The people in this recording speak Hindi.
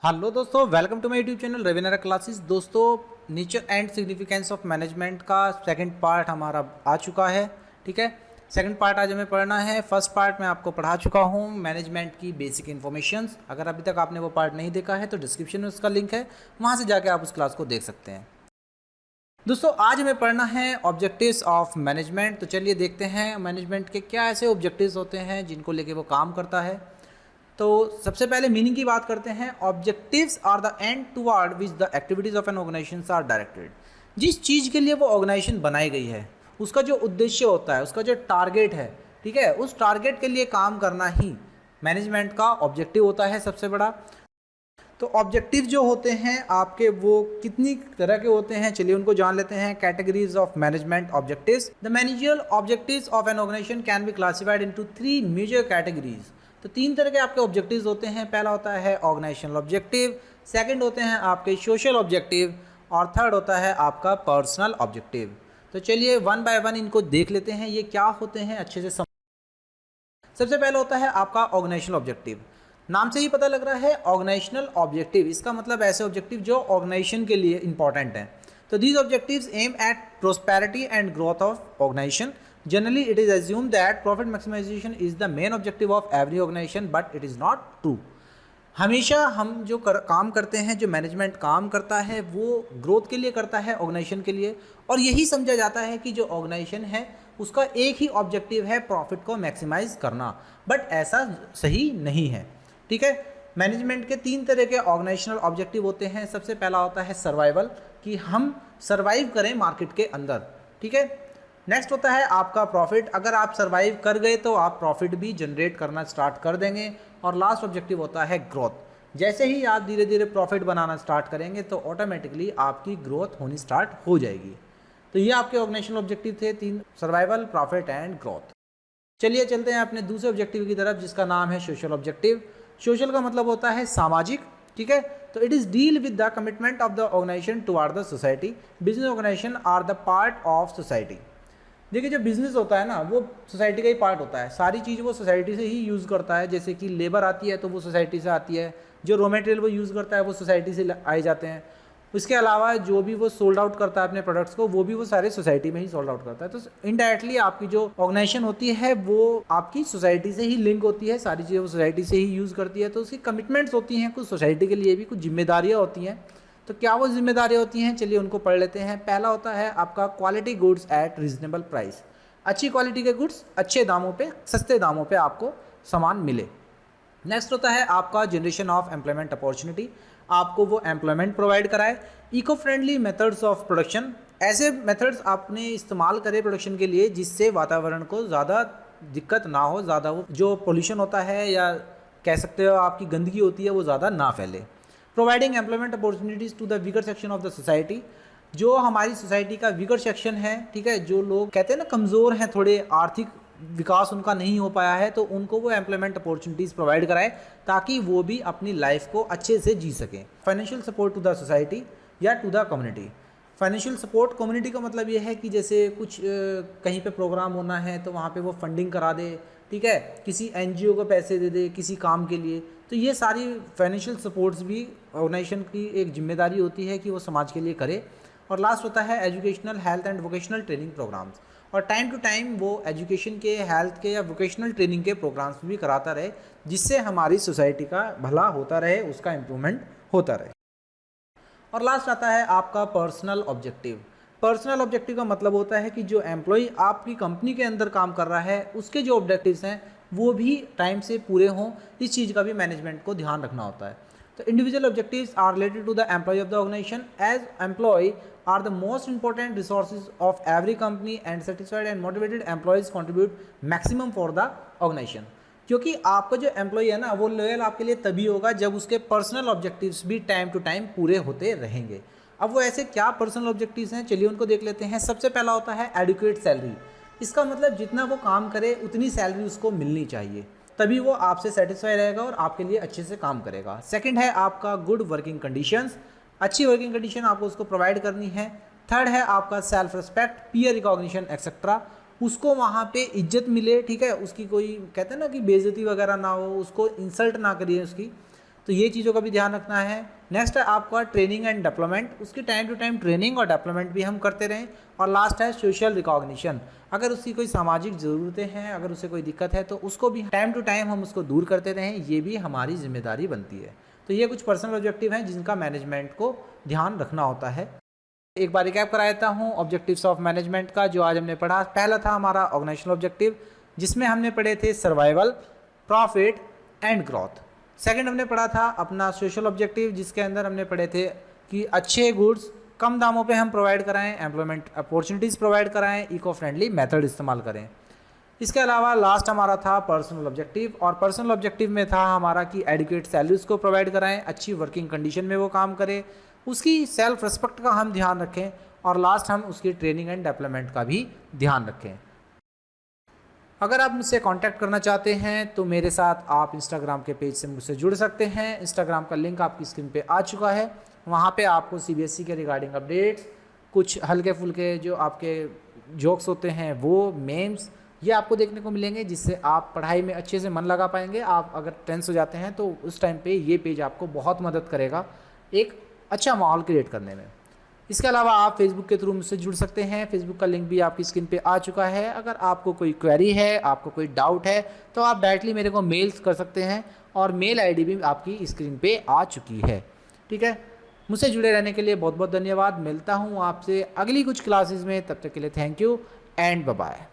हेलो दोस्तों, welcome to my YouTube channel Ravinara classes. दोस्तों, nature and significance of management का सेकंड पार्ट हमारा आ चुका है। ठीक है, सेकंड पार्ट आज हमें पढ़ना है। फर्स्ट पार्ट में आपको पढ़ा चुका हूँ मैनेजमेंट की बेसिक इन्फॉर्मेशंस। अगर अभी तक आपने वो पार्ट नहीं देखा है तो डिस्क्रिप्शन में उसका लिंक है, वहाँ से जाके आप उस क्लास को देख सकते हैं। दोस्तों, आज हमें पढ़ना है ऑब्जेक्टिव्स ऑफ मैनेजमेंट। तो चलिए देखते हैं मैनेजमेंट के क्या ऐसे ऑब्जेक्टिव्स होते हैं जिनको लेके वो काम करता है। तो सबसे पहले मीनिंग की बात करते हैं। Objectives are the end toward which the activities of an organisation are directed. जिस चीज़ के लिए वो ऑर्गेनाइजेशन बनाई गई है, उसका जो उद्देश्य होता है, उसका जो टारगेट है, ठीक है, उस टारगेट के लिए काम करना ही मैनेजमेंट का ऑब्जेक्टिव होता है सबसे बड़ा। तो ऑब्जेक्टिव जो होते हैं आपके, वो कितनी तरह के होते हैं, चलिए उनको जान लेते हैं। Categories of management objectives. The managerial objectives of an organisation can be classified into 3 major categories. तो 3 तरह के आपके ऑब्जेक्टिव्स होते हैं। पहला होता है ऑर्गेनाइजेशनल ऑब्जेक्टिव, सेकंड होते हैं आपके सोशल ऑब्जेक्टिव, और थर्ड होता है आपका पर्सनल ऑब्जेक्टिव। तो चलिए वन बाय वन इनको देख लेते हैं, ये क्या होते हैं अच्छे से सबसे पहले होता है आपका ऑर्गेनाइजेशनल ऑब्जेक्टिव। नाम से ही पता लग रहा है ऑर्गेनाइजेशनल ऑब्जेक्टिव, इसका मतलब ऐसे ऑब्जेक्टिव जो ऑर्गेनाइजेशन के लिए इंपॉर्टेंट हैं। तो these objectives aim at prosperity and growth of organisation. Generally it is assume that profit maximisation is the main objective of every organisation, but it is not true. हमेशा हम जो काम करते हैं, जो मैनेजमेंट काम करता है, वो ग्रोथ के लिए करता है, ऑर्गेनाइजेशन के लिए। और यही समझा जाता है कि जो ऑर्गेनाइजेशन है उसका एक ही ऑब्जेक्टिव है प्रॉफिट को मैक्सिमाइज करना, बट ऐसा सही नहीं है। ठीक है, मैनेजमेंट के 3 तरह के ऑर्गेनाइजेशनल ऑब्जेक्टिव होते हैं। सबसे पहला होता है सर्वाइवल, कि हम सर्वाइव करें मार्केट के अंदर। ठीक है, नेक्स्ट होता है आपका प्रॉफिट। अगर आप सर्वाइव कर गए तो आप प्रॉफिट भी जनरेट करना स्टार्ट कर देंगे। और लास्ट ऑब्जेक्टिव होता है ग्रोथ। जैसे ही आप धीरे धीरे प्रॉफिट बनाना स्टार्ट करेंगे तो ऑटोमेटिकली आपकी ग्रोथ होनी स्टार्ट हो जाएगी। तो ये आपके ऑर्गेनाइजेशनल ऑब्जेक्टिव थे 3, सर्वाइवल, प्रॉफिट एंड ग्रोथ। चलिए चलते हैं अपने दूसरे ऑब्जेक्टिव की तरफ, जिसका नाम है सोशल ऑब्जेक्टिव। सोशल का मतलब होता है सामाजिक। ठीक है, तो it is deal with the commitment of the organisation toward the society. Business organisation are the part of society. देखिए, जो बिजनेस होता है ना, वो सोसाइटी का ही पार्ट होता है। सारी चीज़ वो सोसाइटी से ही यूज़ करता है। जैसे कि लेबर आती है तो वो सोसाइटी से आती है, जो रॉ मटेरियल वो यूज़ करता है वो सोसाइटी से आए जाते हैं। उसके अलावा जो भी वो सोल्ड आउट करता है अपने प्रोडक्ट्स को, वो भी वो सारे सोसाइटी में ही सोल्ड आउट करता है। तो इनडायरेक्टली आपकी जो ऑर्गेनाइजेशन होती है वो आपकी सोसाइटी से ही लिंक होती है, सारी चीज़ें वो सोसाइटी से ही यूज़ करती है। तो उसकी कमिटमेंट्स होती हैं कुछ सोसाइटी के लिए भी, कुछ जिम्मेदारियाँ होती हैं। तो क्या वो जिम्मेदारियाँ होती हैं, चलिए उनको पढ़ लेते हैं। पहला होता है आपका quality goods at reasonable price. अच्छी क्वालिटी के गुड्स अच्छे दामों पे, सस्ते दामों पे आपको सामान मिले। नेक्स्ट होता है आपका जनरेशन ऑफ एम्प्लॉयमेंट अपॉर्चुनिटी, आपको वो एम्प्लॉयमेंट प्रोवाइड कराए। Eco friendly methods of production, ऐसे मेथड्स आपने इस्तेमाल करे प्रोडक्शन के लिए जिससे वातावरण को ज़्यादा दिक्कत ना हो, ज़्यादा वो जो पोल्यूशन होता है या कह सकते हो आपकी गंदगी होती है वो ज़्यादा ना फैले। Providing employment opportunities to the weaker section of the society, जो हमारी सोसाइटी का वीकर सेक्शन है, ठीक है, जो लोग कहते हैं ना कमज़ोर हैं, थोड़े आर्थिक विकास उनका नहीं हो पाया है, तो उनको वो एम्प्लॉयमेंट अपॉर्चुनिटीज़ प्रोवाइड कराए ताकि वो भी अपनी लाइफ को अच्छे से जी सकें। Financial support to the society या to the community. Financial support community का मतलब ये है कि जैसे कुछ कहीं पे प्रोग्राम होना है तो वहाँ पे वो फंडिंग करा दे, ठीक है, किसी एनजीओ को पैसे दे दे किसी काम के लिए। तो ये सारी फाइनेंशियल सपोर्ट्स भी ऑर्गेनाइजेशन की एक जिम्मेदारी होती है कि वो समाज के लिए करे। और लास्ट होता है educational, health and vocational training programmes. और टाइम टू टाइम वो एजुकेशन के, हेल्थ के या वोकेशनल ट्रेनिंग के प्रोग्राम्स भी कराता रहे, जिससे हमारी सोसाइटी का भला होता रहे, उसका इम्प्रूवमेंट होता रहे। और लास्ट आता है आपका पर्सनल ऑब्जेक्टिव। पर्सनल ऑब्जेक्टिव का मतलब होता है कि जो एम्प्लॉय आपकी कंपनी के अंदर काम कर रहा है उसके जो ऑब्जेक्टिव्स हैं वो भी टाइम से पूरे हों, इस चीज़ का भी मैनेजमेंट को ध्यान रखना होता है। तो individual objectives are related to the employ of the organisation, as employ are the most important resources of every company and satisfied and motivated employees contribute maximum for the organization। क्योंकि आपका जो एम्प्लॉय है ना वो लॉयल आपके लिए तभी होगा जब उसके पर्सनल ऑब्जेक्टिव्स भी टाइम टू टाइम पूरे होते रहेंगे। अब वो ऐसे क्या पर्सनल ऑब्जेक्टिव्स हैं, चलिए उनको देख लेते हैं। सबसे पहला होता है एडुकेट सैलरी। इसका मतलब जितना वो काम करे उतनी सैलरी उसको मिलनी चाहिए, तभी वो आपसे सेटिस्फाई रहेगा और आपके लिए अच्छे से काम करेगा। सेकंड है आपका गुड वर्किंग कंडीशंस, अच्छी वर्किंग कंडीशन आपको उसको प्रोवाइड करनी है। थर्ड है आपका self respect, peer recognition etcetera, उसको वहाँ पे इज्जत मिले, ठीक है, उसकी कोई कहते हैं ना कि बेइज्जती वगैरह ना हो, उसको इंसल्ट ना करिए उसकी। तो ये चीज़ों का भी ध्यान रखना है। नेक्स्ट है आपका ट्रेनिंग एंड डेवलपमेंट, उसकी टाइम टू टाइम ट्रेनिंग और डेवलपमेंट भी हम करते रहें। और लास्ट है सोशल रिकॉग्निशन, अगर उसकी कोई सामाजिक ज़रूरतें हैं, अगर उसे कोई दिक्कत है तो उसको भी टाइम टू टाइम हम उसको दूर करते रहें, ये भी हमारी जिम्मेदारी बनती है। तो ये कुछ पर्सनल ऑब्जेक्टिव हैं जिनका मैनेजमेंट को ध्यान रखना होता है। एक बार रिकैप करा देता हूँ ऑब्जेक्टिव्स ऑफ मैनेजमेंट का जो आज हमने पढ़ा। पहला था हमारा ऑर्गेनाइजेशनल ऑब्जेक्टिव, जिसमें हमने पढ़े थे survival, profit and growth. Second हमने पढ़ा था अपना सोशल ऑब्जेक्टिव, जिसके अंदर हमने पढ़े थे कि अच्छे गुड्स कम दामों पे हम प्रोवाइड कराएं, एम्प्लॉयमेंट अपॉर्चुनिटीज़ प्रोवाइड कराएं, इको फ्रेंडली मेथड इस्तेमाल करें। इसके अलावा लास्ट हमारा था पर्सनल ऑब्जेक्टिव, और पर्सनल ऑब्जेक्टिव में था हमारा कि एडिक्वेट सैलरीज को प्रोवाइड कराएं, अच्छी वर्किंग कंडीशन में वो काम करे, उसकी सेल्फ रिस्पेक्ट का हम ध्यान रखें, और लास्ट हम उसकी ट्रेनिंग एंड डेवलपमेंट का भी ध्यान रखें। अगर आप मुझसे कांटेक्ट करना चाहते हैं तो मेरे साथ आप इंस्टाग्राम के पेज से मुझसे जुड़ सकते हैं। इंस्टाग्राम का लिंक आपकी स्क्रीन पे आ चुका है। वहाँ पे आपको सीबीएसई के रिगार्डिंग अपडेट्स, कुछ हल्के फुल्के जो आपके जोक्स होते हैं वो, मेम्स, ये आपको देखने को मिलेंगे, जिससे आप पढ़ाई में अच्छे से मन लगा पाएंगे। आप अगर टेंस हो जाते हैं तो उस टाइम पे ये पेज आपको बहुत मदद करेगा एक अच्छा माहौल क्रिएट करने में। इसके अलावा आप फेसबुक के थ्रू मुझसे जुड़ सकते हैं। फेसबुक का लिंक भी आपकी स्क्रीन पे आ चुका है। अगर आपको कोई क्वेरी है, आपको कोई डाउट है, तो आप डायरेक्टली मेरे को मेल्स कर सकते हैं, और मेल आईडी भी आपकी स्क्रीन पे आ चुकी है। ठीक है, मुझसे जुड़े रहने के लिए बहुत बहुत धन्यवाद। मिलता हूँ आपसे अगली कुछ क्लासेस में, तब तक के लिए thank you and bye bye.